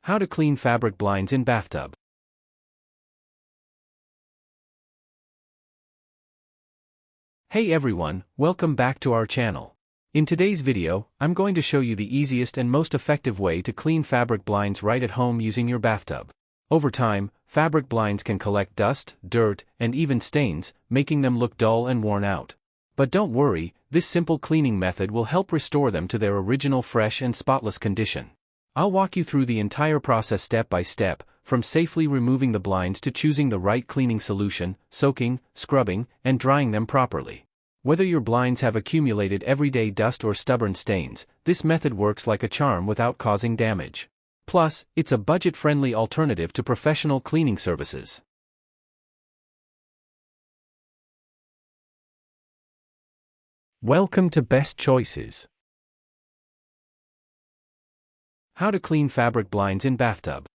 How to clean fabric blinds in bathtub. Hey everyone, welcome back to our channel. In today's video, I'm going to show you the easiest and most effective way to clean fabric blinds right at home using your bathtub. Over time, fabric blinds can collect dust, dirt, and even stains, making them look dull and worn out. But don't worry, this simple cleaning method will help restore them to their original fresh and spotless condition. I'll walk you through the entire process step by step, from safely removing the blinds to choosing the right cleaning solution, soaking, scrubbing, and drying them properly. Whether your blinds have accumulated everyday dust or stubborn stains, this method works like a charm without causing damage. Plus, it's a budget-friendly alternative to professional cleaning services. Welcome to Best Choices. How to clean fabric blinds in bathtub.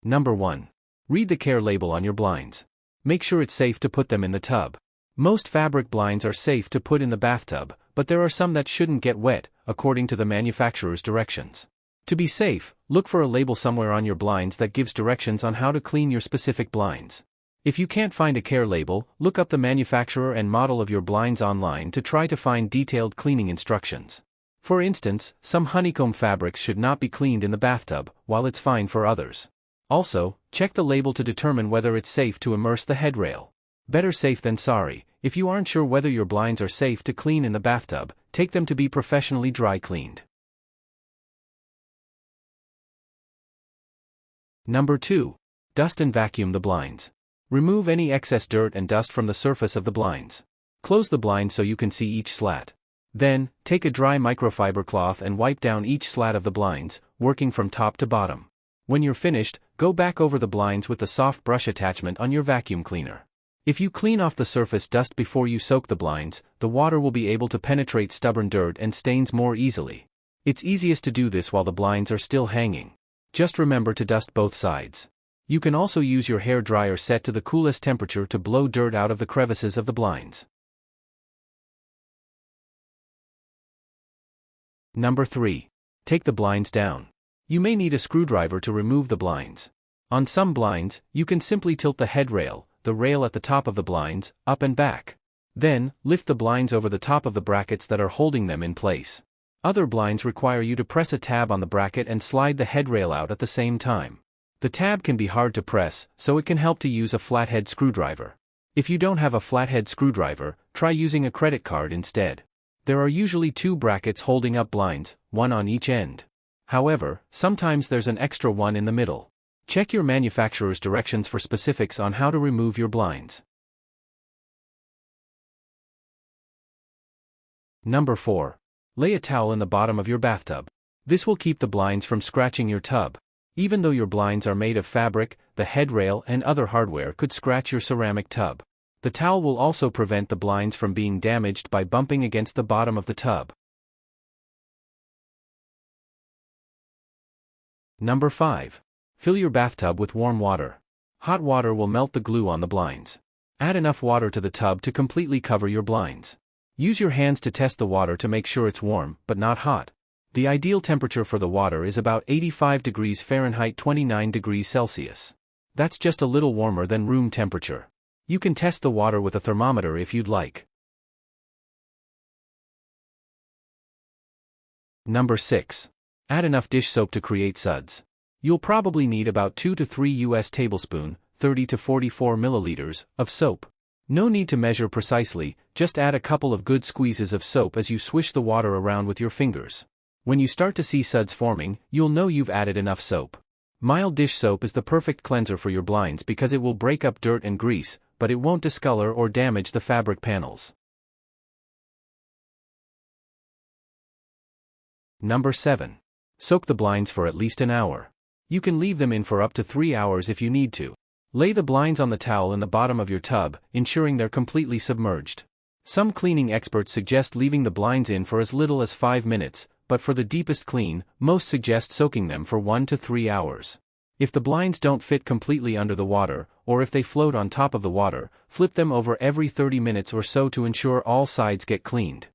Number 1. Read the care label on your blinds. Make sure it's safe to put them in the tub. Most fabric blinds are safe to put in the bathtub, but there are some that shouldn't get wet, according to the manufacturer's directions. To be safe, look for a label somewhere on your blinds that gives directions on how to clean your specific blinds. If you can't find a care label, look up the manufacturer and model of your blinds online to try to find detailed cleaning instructions. For instance, some honeycomb fabrics should not be cleaned in the bathtub, while it's fine for others. Also, check the label to determine whether it's safe to immerse the headrail. Better safe than sorry. If you aren't sure whether your blinds are safe to clean in the bathtub, take them to be professionally dry cleaned. Number 2. Dust and vacuum the blinds. Remove any excess dirt and dust from the surface of the blinds. Close the blind so you can see each slat. Then, take a dry microfiber cloth and wipe down each slat of the blinds, working from top to bottom. When you're finished, go back over the blinds with the soft brush attachment on your vacuum cleaner. If you clean off the surface dust before you soak the blinds, the water will be able to penetrate stubborn dirt and stains more easily. It's easiest to do this while the blinds are still hanging. Just remember to dust both sides. You can also use your hair dryer set to the coolest temperature to blow dirt out of the crevices of the blinds. Number 3. Take the blinds down. You may need a screwdriver to remove the blinds. On some blinds, you can simply tilt the headrail, the rail at the top of the blinds, up and back. Then, lift the blinds over the top of the brackets that are holding them in place. Other blinds require you to press a tab on the bracket and slide the headrail out at the same time. The tab can be hard to press, so it can help to use a flathead screwdriver. If you don't have a flathead screwdriver, try using a credit card instead. There are usually 2 brackets holding up blinds, one on each end. However, sometimes there's an extra one in the middle. Check your manufacturer's directions for specifics on how to remove your blinds. Number 4. Lay a towel in the bottom of your bathtub. This will keep the blinds from scratching your tub. Even though your blinds are made of fabric, the headrail and other hardware could scratch your ceramic tub. The towel will also prevent the blinds from being damaged by bumping against the bottom of the tub. Number 5. Fill your bathtub with warm water. Hot water will melt the glue on the blinds. Add enough water to the tub to completely cover your blinds. Use your hands to test the water to make sure it's warm, but not hot. The ideal temperature for the water is about 85 degrees Fahrenheit 29 degrees Celsius. That's just a little warmer than room temperature. You can test the water with a thermometer if you'd like. Number 6. Add enough dish soap to create suds. You'll probably need about 2 to 3 US tablespoons, 30 to 44 milliliters, of soap. No need to measure precisely, just add a couple of good squeezes of soap as you swish the water around with your fingers. When you start to see suds forming, you'll know you've added enough soap. Mild dish soap is the perfect cleanser for your blinds because it will break up dirt and grease, but it won't discolor or damage the fabric panels. Number 7. Soak the blinds for at least an hour. You can leave them in for up to 3 hours if you need to. Lay the blinds on the towel in the bottom of your tub, ensuring they're completely submerged. Some cleaning experts suggest leaving the blinds in for as little as 5 minutes, but for the deepest clean, most suggest soaking them for 1 to 3 hours. If the blinds don't fit completely under the water, or if they float on top of the water, flip them over every 30 minutes or so to ensure all sides get cleaned.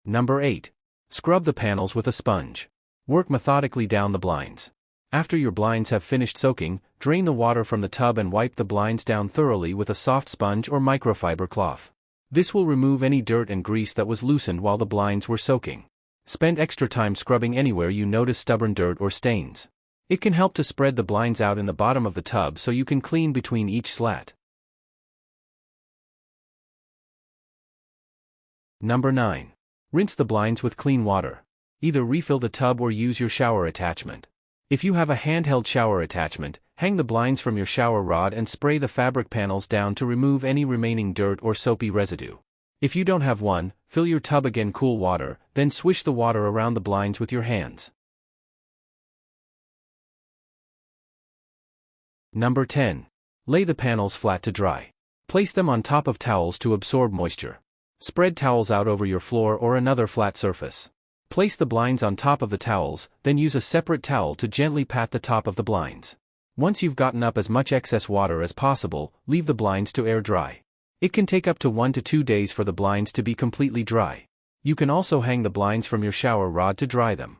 Number 8. Scrub the panels with a sponge. Work methodically down the blinds. After your blinds have finished soaking, drain the water from the tub and wipe the blinds down thoroughly with a soft sponge or microfiber cloth. This will remove any dirt and grease that was loosened while the blinds were soaking. Spend extra time scrubbing anywhere you notice stubborn dirt or stains. It can help to spread the blinds out in the bottom of the tub so you can clean between each slat. Number 9. Rinse the blinds with clean water. Either refill the tub or use your shower attachment. If you have a handheld shower attachment, hang the blinds from your shower rod and spray the fabric panels down to remove any remaining dirt or soapy residue. If you don't have one, fill your tub again cool water, then swish the water around the blinds with your hands. Number 10. Lay the panels flat to dry. Place them on top of towels to absorb moisture. Spread towels out over your floor or another flat surface. Place the blinds on top of the towels, then use a separate towel to gently pat the top of the blinds. Once you've gotten up as much excess water as possible, leave the blinds to air dry. It can take up to 1 to 2 days for the blinds to be completely dry. You can also hang the blinds from your shower rod to dry them.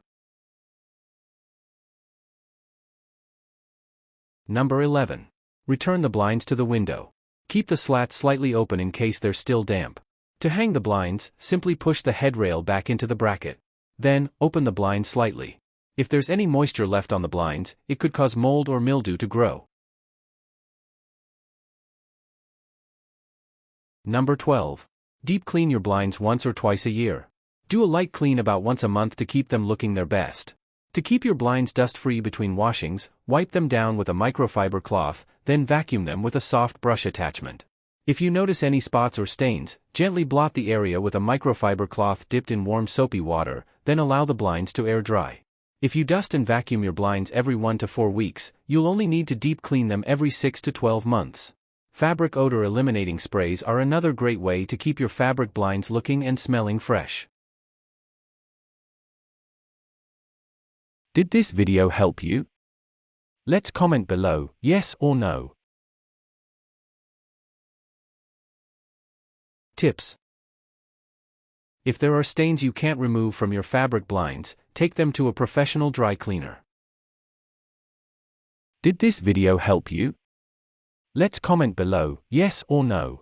Number 11. Return the blinds to the window. Keep the slats slightly open in case they're still damp. To hang the blinds, simply push the headrail back into the bracket. Then, open the blind slightly. If there's any moisture left on the blinds, it could cause mold or mildew to grow. Number 12. Deep clean your blinds once or twice a year. Do a light clean about once a month to keep them looking their best. To keep your blinds dust-free between washings, wipe them down with a microfiber cloth, then vacuum them with a soft brush attachment. If you notice any spots or stains, gently blot the area with a microfiber cloth dipped in warm soapy water, then allow the blinds to air dry. If you dust and vacuum your blinds every 1 to 4 weeks, you'll only need to deep clean them every 6 to 12 months. Fabric odor eliminating sprays are another great way to keep your fabric blinds looking and smelling fresh. Did this video help you? Let's comment below, yes or no. Tips. If there are stains you can't remove from your fabric blinds, take them to a professional dry cleaner. Did this video help you? Let's comment below, yes or no.